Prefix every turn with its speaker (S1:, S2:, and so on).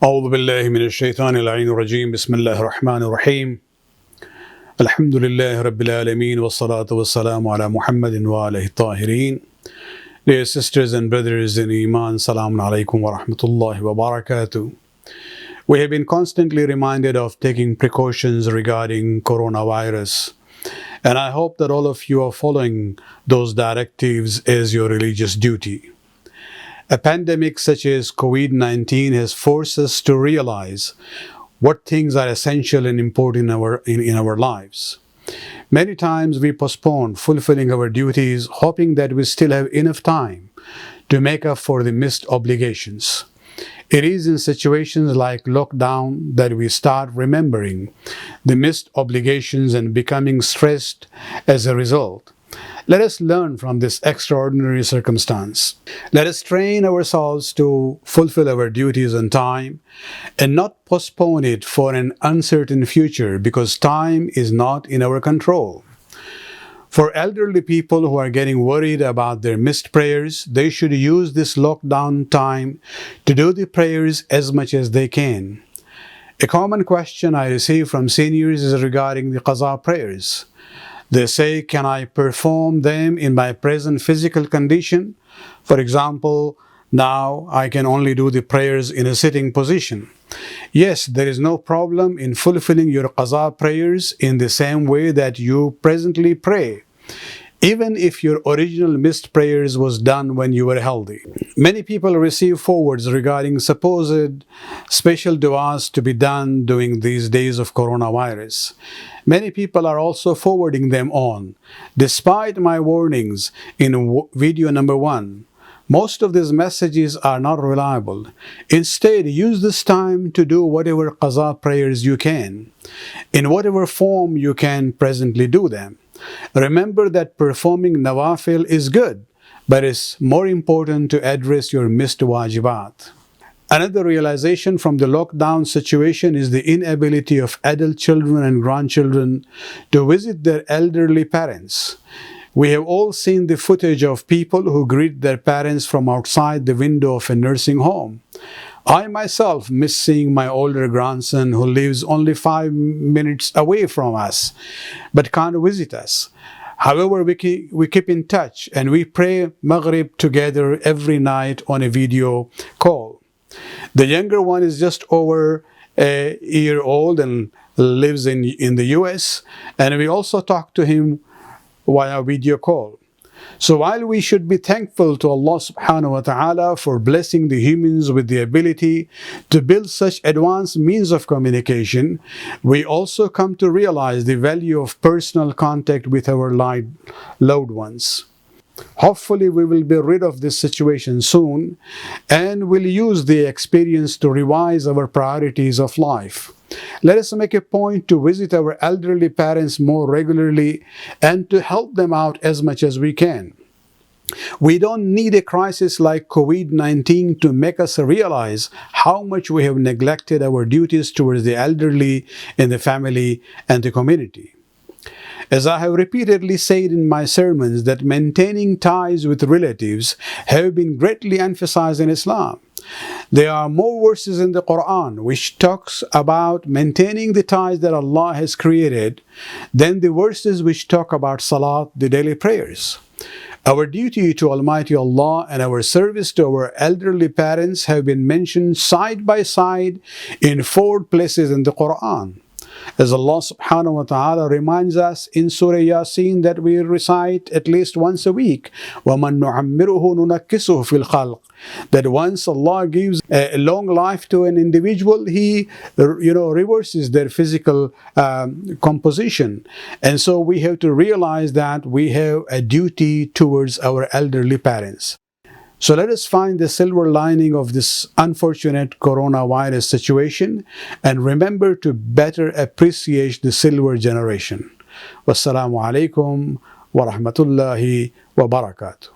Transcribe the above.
S1: أعوذ بالله من الشيطان اللعين الرجيم بسم الله الرحمن الرحيم الحمد لله رب العالمين والصلاة والسلام على محمد وآله الطاهرين. Dear sisters and brothers in Iman, Salamun Alaikum wa Rahmatullahi wa Barakatuh. We have been constantly reminded of taking precautions regarding coronavirus, and I hope that all of you are following those directives as your religious duty. A pandemic such as COVID-19 has forced us to realize what things are essential and important in our lives. Many times we postpone fulfilling our duties, hoping that we still have enough time to make up for the missed obligations. It is in situations like lockdown that we start remembering the missed obligations and becoming stressed as a result. Let us learn from this extraordinary circumstance. Let us train ourselves to fulfill our duties on time and not postpone it for an uncertain future, because time is not in our control. For elderly people who are getting worried about their missed prayers, they should use this lockdown time to do the prayers as much as they can. A common question I receive from seniors is regarding the qaza prayers. They say, can I perform them in my present physical condition? For example, now I can only do the prayers in a sitting position. Yes, there is no problem in fulfilling your qaza prayers in the same way that you presently pray, even if your original missed prayers was done when you were healthy. Many people receive forwards regarding supposed special du'as to be done during these days of coronavirus. Many people are also forwarding them on. Despite my warnings in video number 1, most of these messages are not reliable. Instead, use this time to do whatever qaza prayers you can, in whatever form you can presently do them. Remember that performing nawafil is good, but it's more important to address your missed wajibat. Another realization from the lockdown situation is the inability of adult children and grandchildren to visit their elderly parents. We have all seen the footage of people who greet their parents from outside the window of a nursing home. I myself miss seeing my older grandson who lives only 5 minutes away from us, but can't visit us. However, we keep in touch and we pray Maghrib together every night on a video call. The younger one is just over a year old and lives in the US, and we also talk to him via video call. So while we should be thankful to Allah subhanahu wa ta'ala for blessing the humans with the ability to build such advanced means of communication, we also come to realize the value of personal contact with our loved ones. Hopefully we will be rid of this situation soon and will use the experience to revise our priorities of life. Let us make a point to visit our elderly parents more regularly and to help them out as much as we can. We don't need a crisis like COVID-19 to make us realize how much we have neglected our duties towards the elderly in the family and the community. As I have repeatedly said in my sermons, that maintaining ties with relatives have been greatly emphasized in Islam. There are more verses in the Quran which talks about maintaining the ties that Allah has created than the verses which talk about salat, the daily prayers. Our duty to Almighty Allah and our service to our elderly parents have been mentioned side by side in 4 places in the Quran. As Allah subhanahu wa ta'ala reminds us in Surah Yasin that we recite at least once a week, وَمَن نُعَمِّرُهُ نُنَكِّسُهُ فِي الْخَلْقِ, that once Allah gives a long life to an individual, He reverses their physical composition. And so we have to realize that we have a duty towards our elderly parents. So let us find the silver lining of this unfortunate coronavirus situation and remember to better appreciate the silver generation. Wassalamu alaikum wa rahmatullahi wa barakatuh.